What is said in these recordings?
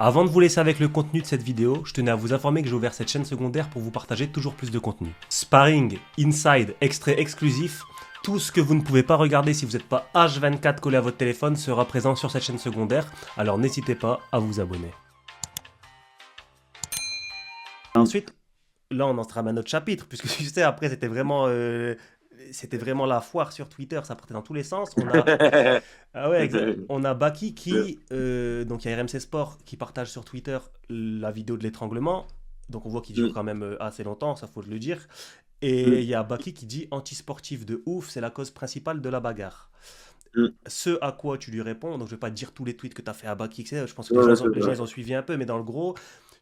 Avant de vous laisser avec le contenu de cette vidéo, je tenais à vous informer que j'ai ouvert cette chaîne secondaire pour vous partager toujours plus de contenu. Sparring, inside, extrait exclusif, tout ce que vous ne pouvez pas regarder si vous n'êtes pas H24 collé à votre téléphone sera présent sur cette chaîne secondaire, alors n'hésitez pas à vous abonner. Ensuite, là on entame à notre chapitre, puisque tu sais, après c'était vraiment la foire sur Twitter, ça partait dans tous les sens. Ah ouais, on a Baki qui, donc il y a RMC Sport qui partage sur Twitter la vidéo de l'étranglement, donc on voit qu'il dure quand même assez longtemps, ça faut le dire. Et il y a Baki qui dit anti-sportif de ouf, c'est la cause principale de la bagarre. Ce à quoi tu lui réponds, donc je vais pas te dire tous les tweets que tu as fait à Baki, etc. Je pense que les gens ils ont suivi un peu, mais dans le gros,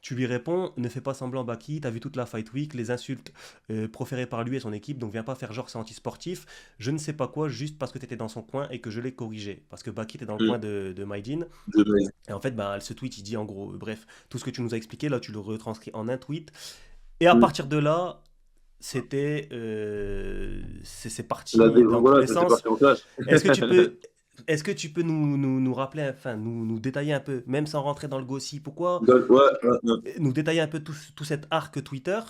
tu lui réponds, ne fais pas semblant Baki, t'as vu toute la Fight Week, les insultes proférées par lui et son équipe, donc viens pas faire genre c'est anti-sportif, je ne sais pas quoi, juste parce que t'étais dans son coin et que je l'ai corrigé. Parce que Baki était dans le coin de Maïdine, et en fait, bah, ce tweet il dit en gros, bref, tout ce que tu nous as expliqué, là tu le retranscris en un tweet, et à partir de là, c'est parti dans tous Voilà, les ça s'est sens. parti en clash. Est-ce que tu peux, est-ce que tu peux nous rappeler, enfin, nous détailler un peu, même sans rentrer dans le gossip, pourquoi, nous détailler un peu tout cet arc Twitter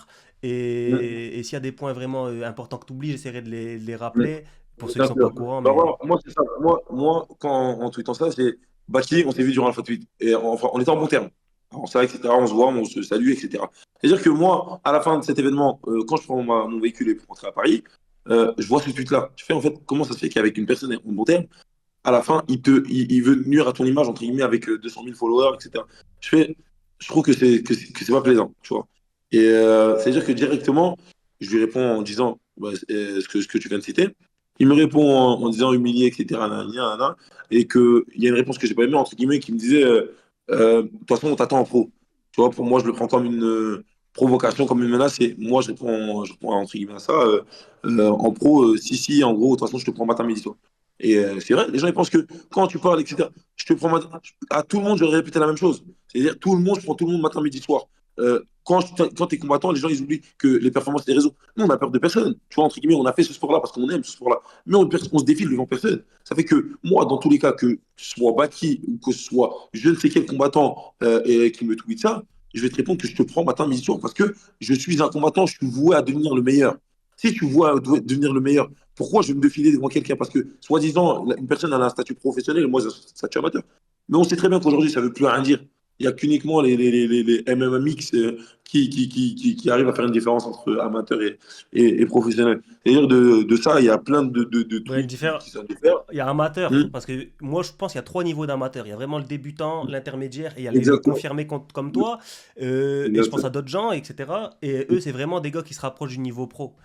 Mm, et s'il y a des points vraiment importants que tu oublies, j'essaierai de les mm. rappeler pour ceux qui Bien sont pas sûr. au courant, Bah, mais moi c'est ça. Moi, quand en tweetant ça, c'est Baki, on s'est vu durant la tweet. Et enfin, on était en bon terme. Alors, ça, etc. On se voit, on se salue, etc. C'est-à-dire que moi, à la fin de cet événement, quand je prends mon véhicule et pour rentrer à Paris, je vois ce tweet-là. Je fais en fait, comment ça se fait qu'avec une personne en bon terme, à la fin, il veut nuire à ton image, entre guillemets, avec 200 000 followers, etc. Je fais, je trouve que c'est pas plaisant, tu vois. Et c'est-à-dire que directement, je lui réponds en disant bah, ce que tu viens de citer. Il me répond en disant humilié, etc. Nan, nan, nan, nan, et qu'il y a une réponse que j'ai pas aimée, entre guillemets, qui me disait de toute façon, on t'attend en pro. Tu vois, pour moi, je le prends comme une provocation, comme une menace, et moi, je réponds entre guillemets à ça en pro, si, en gros, de toute façon, je te prends matin, midi, soir. Et c'est vrai, les gens ils pensent que quand tu parles, etc., je te prends à tout le monde, je vais répéter la même chose. C'est-à-dire, tout le monde, je prends tout le monde matin, midi, soir. Quand tu es combattant, les gens ils oublient que les performances des réseaux. Nous, on a peur de personne. Tu vois, entre guillemets, on a fait ce sport-là parce qu'on aime ce sport-là. Mais on se défile devant personne. Ça fait que moi, dans tous les cas, que ce soit Baki ou que ce soit je ne sais quel combattant qui me tweet ça, je vais te répondre que je te prends matin, midi, soir parce que je suis un combattant, je suis voué à devenir le meilleur. Si tu vois devenir le meilleur, pourquoi je vais me défiler devant quelqu'un? Parce que, soi-disant, une personne a un statut professionnel, moi, j'ai un statut amateur. Mais on sait très bien qu'aujourd'hui, ça ne veut plus rien dire. Il n'y a qu'uniquement les MMMX qui arrivent à faire une différence entre amateur et professionnel. C'est-à-dire de ça, il y a plein de ouais, trucs qui sont différents. il y a amateur, Hum, parce que moi je pense qu'il y a trois niveaux d'amateurs. Il y a vraiment le débutant, l'intermédiaire et il y a les Exactement. confirmés comme toi. Et je pense à Exactement. d'autres gens, etc. Et eux, c'est vraiment des gars qui se rapprochent du niveau pro.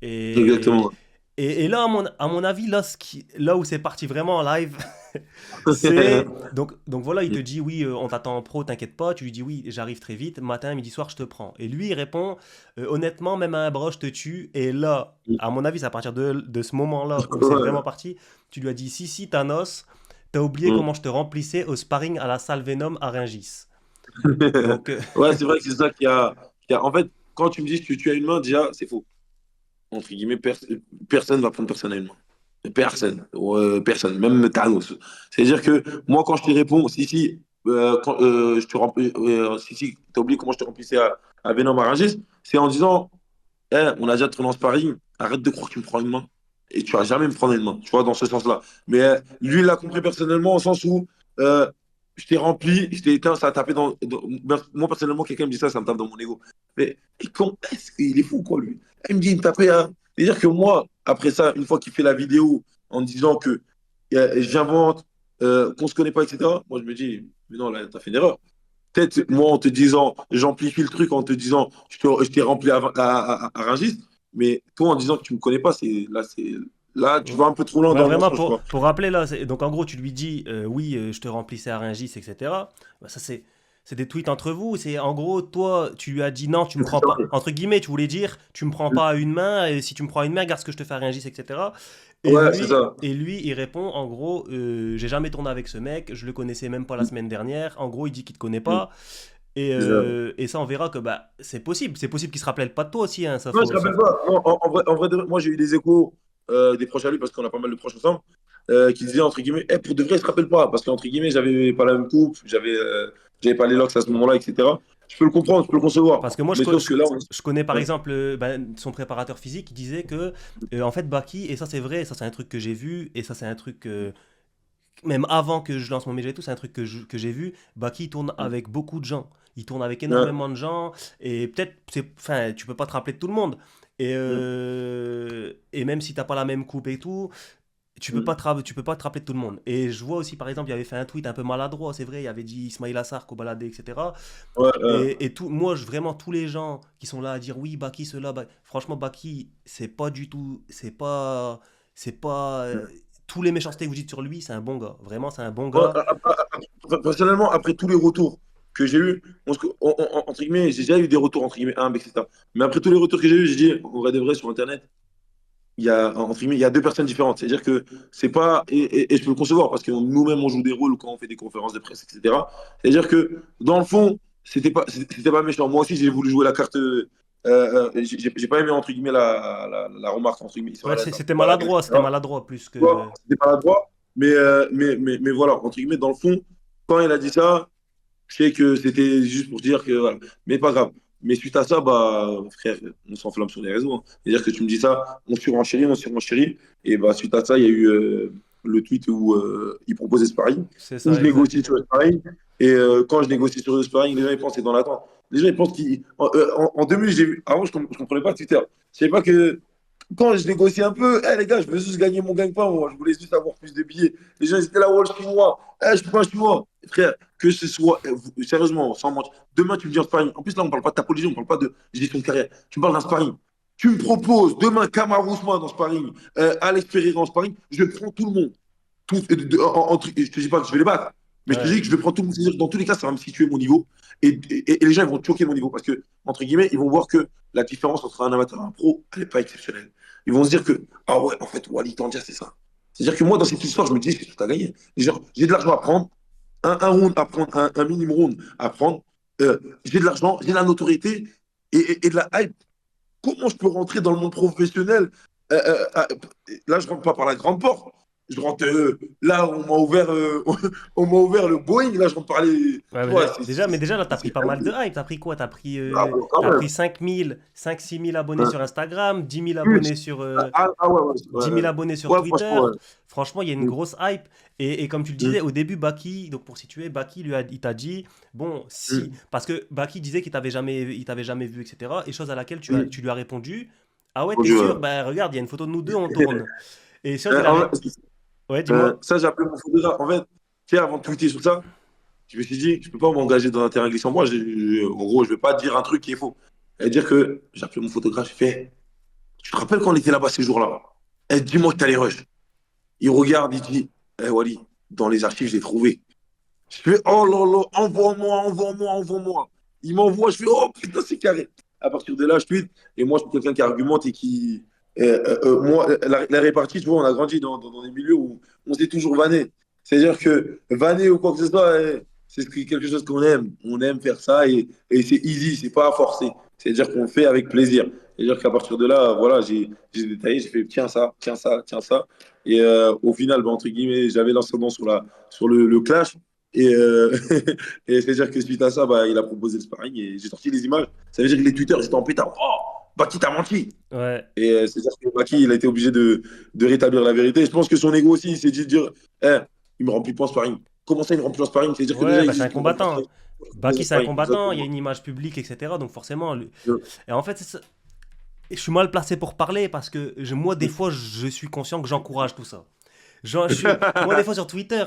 Et, Exactement. et là, à mon avis, là où c'est parti vraiment en live, c'est. Donc voilà, il te dit oui, on t'attend en pro, t'inquiète pas. Tu lui dis oui, j'arrive très vite, matin, midi, soir, je te prends. Et lui, il répond honnêtement, même à un bras, je te tue. Et là, à mon avis, c'est à partir de ce moment-là où c'est vraiment parti. Tu lui as dit si, Thanos, t'as oublié Ouais. comment je te remplissais au sparring à la salle Venom à Rungis. Donc, Ouais, c'est vrai que c'est ça En fait, quand tu me dis que tu as une main, déjà, c'est faux. Entre guillemets, personne va prendre personne à une main. Personne. Personne. Même Thanos. C'est-à-dire que moi, quand je te réponds, si, je te remplis, si, t'as oublié comment je te remplissais à Venom Arangis, c'est en disant, eh, on a déjà tourné en sparring, arrête de croire que tu me prends une main. Et tu vas jamais me prendre une main, tu vois, dans ce sens-là. Mais lui, il l'a compris personnellement, au sens où euh, je t'ai rempli, je t'ai éteint, ça a tapé moi, personnellement, quelqu'un me dit ça, ça me tape dans mon ego. Mais est-ce qu'il est fou, quoi, lui? Il me dit, il me tapait. Hein. C'est-à-dire que moi, après ça, une fois qu'il fait la vidéo en disant que j'invente, qu'on se connaît pas, etc., moi, je me dis, mais non, là, t'as fait une erreur. Peut-être, moi, en te disant, j'amplifie le truc en te disant, je t'ai rempli à Rungis, mais toi, en disant que tu me connais pas, là, tu vas un peu trop loin ouais, dans le vraiment, mensonge, quoi. pour rappeler là, donc en gros, tu lui dis oui, je te remplissais à Rungis, etc. Bah, ça, c'est des tweets entre vous. C'est en gros, toi, tu lui as dit non, tu me prends pas. Entre guillemets, tu voulais dire, tu me prends pas à une main, et si tu me prends à une main, regarde ce que je te fais à Rungis, etc. Ouais, c'est ça. Et lui, il répond en gros, j'ai jamais tourné avec ce mec, je le connaissais même pas la semaine dernière. En gros, il dit qu'il te connaît pas. C'est ça. Et ça, on verra que bah, c'est possible. C'est possible qu'il se rappelle pas de toi aussi. Hein, Non, je ne rappelle pas. Non, en vrai, moi, j'ai eu des échos des proches à lui parce qu'on a pas mal de proches ensemble qui disaient, entre guillemets, eh, pour de vrai, il ne se rappelle pas. Parce qu'entre guillemets, j'avais pas la même coupe, j'avais j'avais pas les locks à ce moment-là, etc. Je peux le comprendre, je peux le concevoir. Parce que moi, Mais sauf que là, on je connais par ouais. exemple ben, son préparateur physique qui disait que, en fait, Baki, et ça c'est vrai, ça c'est un truc que j'ai vu, et ça c'est un truc, même avant que je lance mon média et tout, c'est un truc que j'ai vu, Baki il tourne avec beaucoup de gens. Il tourne avec Ouais. énormément de gens, et peut-être, enfin, tu peux pas te rappeler de tout le monde. Mm, Et même si t'as pas la même coupe et tout, mm. tu peux pas te rappeler de tout le monde. Et je vois aussi, par exemple, il avait fait un tweet un peu maladroit, c'est vrai, il avait dit Ismail Assar, Kobalade, etc. Ouais, Et tout, moi, vraiment, tous les gens qui sont là à dire oui, Baki, cela, franchement, Baki, c'est pas du tout, c'est pas, tous les méchancetés que vous dites sur lui, c'est un bon gars. Vraiment, c'est un bon ouais, gars. personnellement, après tous les retours que j'ai eus, entre guillemets, j'ai déjà eu des retours entre guillemets humbles, etc. Mais après tous les retours que j'ai eus, j'ai dit, en vrai de vrai, sur Internet, il y a, entre guillemets, il y a deux personnes différentes. C'est-à-dire que c'est pas, et je peux le concevoir, parce que nous-mêmes, on joue des rôles quand on fait des conférences de presse, etc. C'est-à-dire que, dans le fond, c'était pas méchant. Moi aussi, j'ai voulu jouer la carte. J'ai pas aimé, entre guillemets, la remarque, entre guillemets, Ouais, Israël, un peu balade, c'était etc. maladroit plus Tu vois, que. c'était pas la droit. Mais voilà, entre guillemets, dans le fond, quand il a dit ça, je sais que c'était juste pour dire que voilà. Mais pas grave. Mais suite à ça, bah, frère, on s'enflamme sur les réseaux, hein. C'est-à-dire que tu me dis ça, on surenchérit. Et bah, suite à ça, il y a eu le tweet où il proposait sparring, C'est où ça, je exact. négocie sur le sparring. Et quand je négocie sur le sparring, les gens ils pensent que c'est dans l'attente. Les gens ils pensent qu'en 2000, j'ai vu. Avant, je comprenais pas Twitter. Je savais pas que quand je négocie un peu, les gars, je veux juste gagner mon gagne-pain, moi. Je voulais juste avoir plus de billets. Les gens, ils étaient là, ouais, je suis chinois. Je suis pas chinois. Frère, que ce soit, sérieusement, sans mentir, demain, tu me dis en sparring. En plus, là, on parle pas de ta politique, on parle pas de gestion de carrière. Tu me parles d'un sparring. Tu me proposes demain Kamar Ousmane en sparring, Alex Pereira en sparring, je prends tout le monde. Je te dis pas que je vais les battre, mais je te Ouais, dis que je vais prendre tout le monde. C'est-à-dire que dans tous les cas, ça va me situer mon niveau. Et les gens, ils vont choquer mon niveau parce que, entre guillemets, ils vont voir que la différence entre un amateur et un pro, elle n'est pas exceptionnelle. Ils vont se dire que, ah ouais, en fait, Wally Tandia, c'est ça. C'est-à-dire que moi, dans cette histoire, je me dis, c'est tout à gagner. Genre, j'ai de l'argent à prendre, un round à prendre, un minimum round à prendre. J'ai de l'argent, j'ai de la notoriété et de la hype. Comment je peux rentrer dans le monde professionnel? euh, euh, euh, Là, je rentre pas par la grande porte. Je rentre là, on m'a ouvert le Boeing. Là, je rentre par les. ouais, Tu vois, mais déjà là, t'as pris c'est pas mal de dingue. hype. T'as pris quoi? Ah, bon, quand T'as même. pris 5 000 abonnés Ouais. sur Instagram, 10 000 Plus. abonnés sur, Ouais, ouais, 10 000 abonnés sur ouais, Twitter. franchement, ouais. Franchement, il y a une Mm, grosse hype. Et comme tu le disais, mm, au début, Baki, donc pour situer, Baki il t'a dit, bon, si, mm, parce que Baki disait il t'avait jamais vu, etc. Et chose à laquelle mm. tu lui as répondu, ah ouais, Bon, t'es sûr? Ben regarde, il y a une photo de nous deux, on tourne. Et chose, il a En ré- fait, Ouais, dis-moi. ça, j'ai appelé mon photographe. En fait, tu sais, avant de tweeter sur ça, je me suis dit, je ne peux pas m'engager dans un terrain glissant. Moi, en gros, je ne vais pas dire un truc qui est faux. Et dire que j'ai appelé mon photographe, j'ai fait, tu te rappelles quand on était là-bas ces jours-là? Dis-moi que tu as les rushs. Il regarde, il dit, Wally, dans les archives, j'ai trouvé. Je fais, oh là là, envoie-moi, envoie-moi, envoie-moi. Il m'envoie, je fais, oh putain, c'est carré. À partir de là, je tweete. Et moi, je suis quelqu'un qui argumente et qui. Moi, la répartie, tu vois, on a grandi dans des milieux où on s'est toujours vanné. C'est-à-dire que vanner ou quoi que ce soit, c'est quelque chose qu'on aime. On aime faire ça et c'est easy, c'est pas forcé. C'est-à-dire qu'on le fait avec plaisir. C'est-à-dire qu'à partir de là, voilà, j'ai détaillé, j'ai fait tiens ça, tiens ça, tiens ça. Et au final, bah, entre guillemets, j'avais l'ascendant sur le clash. Et, et c'est-à-dire que suite à ça, bah, il a proposé le sparring et j'ai sorti les images. Ça veut dire que les tweeters étaient en pétard. Oh, Baki t'a menti. Ouais. Et c'est-à-dire que Baki, il a été obligé de rétablir la vérité. Je pense que son ego aussi, il s'est dit de dire eh, il me remplit pas en sparring. Comment ça, il me remplit en sparring? C'est-à-dire que déjà, Ouais, il bah c'est un existe une combattant. compétition Baki, en c'est un sparring. combattant, il y a Exactement. une image publique, etc. Donc forcément, et en fait, je suis mal placé pour parler parce que moi, des fois, je suis conscient que j'encourage tout ça. Moi, des fois sur Twitter,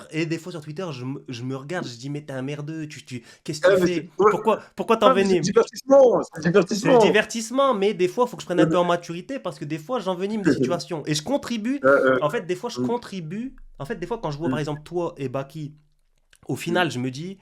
je me regarde, je dis, mais t'es un merdeux, qu'est-ce que tu Mais c'est fais? Pourquoi ouais, mais c'est le t'envenimes? divertissement. C'est le C'est le divertissement. divertissement, mais des fois, il faut que je prenne un peu en maturité parce que des fois, j'envenime des situations. Et je contribue, Euh, en fait, des fois, je euh, contribue. En fait, des fois, quand je vois, par euh, exemple, toi et Baki, au euh, final, je me dis,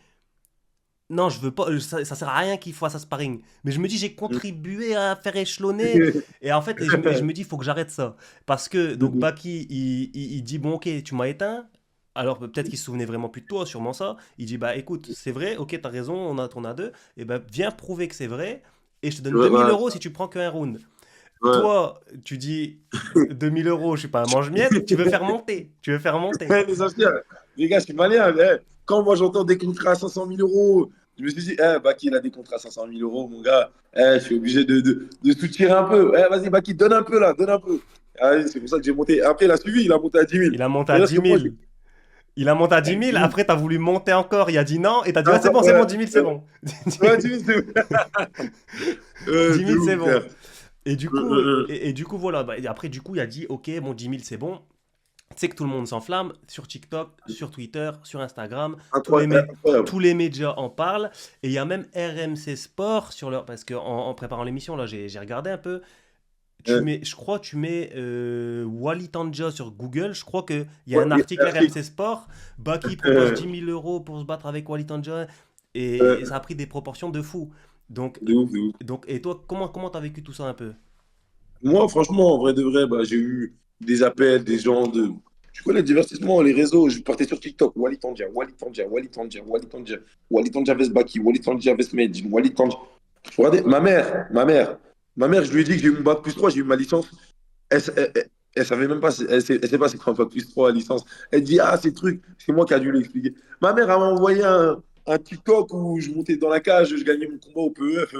non, je veux pas, ça sert à rien qu'il fasse un sparring. Mais je me dis, j'ai contribué à faire échelonner. Et en fait, je me dis, il faut que j'arrête ça. Parce que, donc, Baki, il dit, bon, ok, tu m'as éteint. Alors, peut-être qu'il se souvenait vraiment plus de toi, sûrement ça. Il dit, bah écoute, c'est vrai, ok, t'as raison, on a deux. Et ben, viens prouver que c'est vrai. Et je te donne ouais, 2000 ouais, euros si tu prends qu'un round. ouais. Toi, tu dis, 2000 euros, je suis pas un mange-miettes, tu veux faire monter. Tu veux faire monter. Les anciens, les gars, je suis malien. Quand moi j'entends des contrats à 500 000 euros, Je me suis dit, Baki, il a des contrats à 500 000 euros, mon gars. Je suis obligé de soutirer un peu. Vas-y, Baki, donne un peu là, donne un peu. Ah oui, c'est pour ça que j'ai monté. Après, il a suivi, il a monté à 10 000. Il a monté à C'est-à-dire 10 que moi, 000. Il a monté à 10 000. 10 000. Après, tu as voulu monter encore. Il a dit non. Et tu as dit, ah, Attends, c'est bon, 10 000, c'est bon. ouais, 10 000, c'est 10 de 000, c'est ouf, bon. frère. Et du Euh, coup, euh, euh. et du coup voilà. Bah, et après, du coup, il a dit, ok, bon, 10 000, c'est bon. Tu sais que tout le monde s'enflamme sur TikTok, sur Twitter, sur Instagram. Incroyable. Incroyable. Tous les médias en parlent. Et il y a même RMC Sport sur leur. Parce qu'en en préparant l'émission, là, j'ai regardé un peu. Je crois, tu mets Wally Tandja sur Google. Je crois qu'il y a Ouais, un il y a article un article. RMC Sport. Baki propose Euh, 10 000 euros pour se battre avec Wally Tandja. Et ça euh, a pris des proportions de fou. Donc, de ouf, de ouf. et toi, comment t'as vécu tout ça un peu? Moi, franchement, en vrai de vrai, bah, j'ai eu des appels, des gens de. Tu connais le divertissement, les réseaux. Je partais sur TikTok. Wally Tandia, Wally Tandia, Wally Tandia, Wally Tandia, Wally Tandia Vesbaki, Wally Tandia Vesmedine, Wally Tandia. Regardez, ma mère, je lui ai dit que j'ai eu mon bac plus 3, j'ai eu ma licence. Elle savait même pas, elle sait pas c'est quoi un bac plus 3 licence. Elle dit, ah, ces trucs, c'est moi qui a dû l'expliquer. Ma mère, elle m'a envoyé un TikTok où je montais dans la cage, je gagnais mon combat au PEF.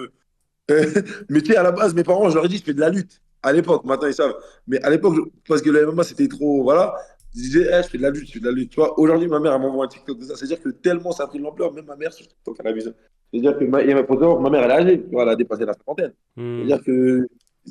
Mais tu sais, à la base, mes parents, je leur ai dit, je fais de la lutte. À l'époque, maintenant ils savent. Mais à l'époque, parce que le MMA, c'était trop. Voilà. Je disais, je fais de la lutte, je fais de la lutte. Tu vois, aujourd'hui, ma mère, elle m'envoie un TikTok de ça. C'est-à-dire que tellement ça a pris de l'ampleur, même ma mère sur TikTok, elle a vu ça. C'est-à-dire que faut savoir que ma mère, elle est âgée. Tu vois, elle a dépassé la cinquantaine. Hmm, C'est-à-dire que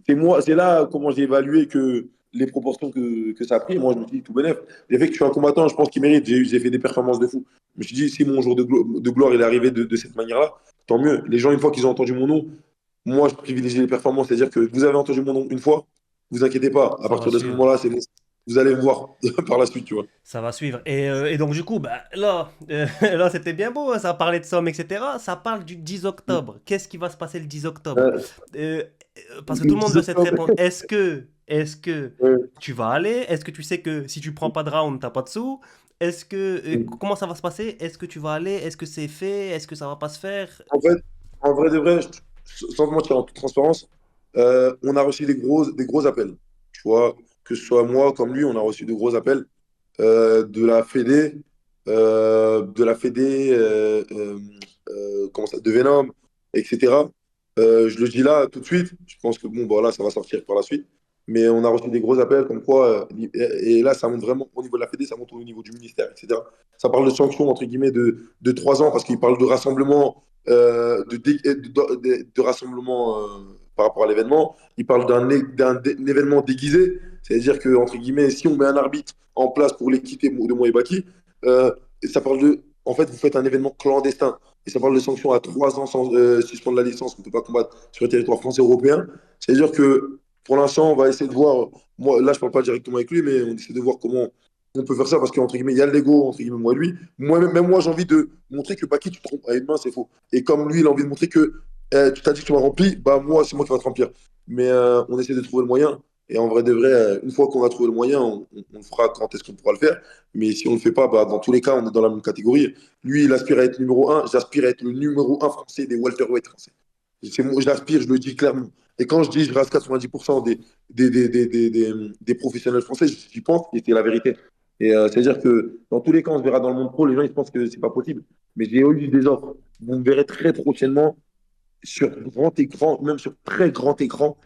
c'est moi, c'est là comment j'ai évalué que les proportions que ça a pris. Moi, je me suis dit, tout bénef. Le fait que je suis un combattant, je pense qu'il mérite. J'ai fait des performances de fou. Je me suis dit, si mon jour de gloire, il est arrivé de cette manière-là, tant mieux. Les gens, une fois qu'ils ont entendu mon nom, moi, je privilégie les performances, c'est-à-dire que vous avez entendu mon nom une fois, vous inquiétez pas, à ça va partir de ce suivre. moment-là, c'est bon. Vous allez me voir par la suite, tu vois. Ça va suivre. Et donc, du coup, bah, là, là c'était bien beau, hein, ça parlait de somme, etc. Ça parle du 10 octobre. Qu'est-ce qui va se passer le 10 octobre? Euh, Euh, parce que tout le le monde 10 veut cette octobre, réponse. Est-ce que tu vas aller? Est-ce que tu sais que si tu prends pas de round, t'as pas de sous? Comment ça va se passer? Est-ce que tu vas aller? Est-ce que c'est fait? Est-ce que ça va pas se faire? en fait, en vrai de vrai, sans te mentir, en toute transparence, on a reçu des gros appels. Tu vois, que ce soit moi comme lui, on a reçu de gros appels de la Fédé, comment ça, de Venom, etc. Je le dis là tout de suite. Je pense que bon, bah, là, ça va sortir par la suite. Mais on a reçu des gros appels comme quoi, et là, ça monte vraiment au niveau de la Fédé, ça monte au niveau du ministère, etc. Ça parle de sanctions, entre guillemets, de 3 ans, parce qu'il parle de rassemblement, de rassemblement par rapport à l'événement. Il parle d'un événement déguisé, c'est-à-dire que, entre guillemets, si on met un arbitre en place pour l'équité de moi et Baki, ça parle de. En fait, vous faites un événement clandestin. Et ça parle de sanctions à 3 ans sans suspendre la licence. On ne peut pas combattre sur le territoire français européen. C'est-à-dire que pour l'instant, on va essayer de voir. Moi, là, je ne parle pas directement avec lui, mais on essaie de voir comment on peut faire ça parce qu'entre guillemets, il y a le l'ego, entre guillemets, moi et lui. Même moi, j'ai envie de montrer que Baki, tu te trompes à une main, c'est faux. Et comme lui, il a envie de montrer que tu t'as dit que tu m'as rempli, bah moi, c'est moi qui vais te remplir. Mais on essaie de trouver le moyen. Et en vrai de vrai, une fois qu'on a trouvé le moyen, on fera quand est-ce qu'on pourra le faire. Mais si on ne le fait pas, bah, dans tous les cas, on est dans la même catégorie. Lui, il aspire à être numéro un. J'aspire à être le numéro un français des welterweight français. Je l'aspire, je le dis clairement. Et quand je dis je rase 90% des professionnels français, j'y pense et c'est la vérité. Et c'est-à-dire que dans tous les cas, on se verra dans le monde pro. Les gens ils pensent que c'est pas possible. Mais j'ai eu des offres. Vous me verrez très prochainement sur grand écran, même sur très grand écran,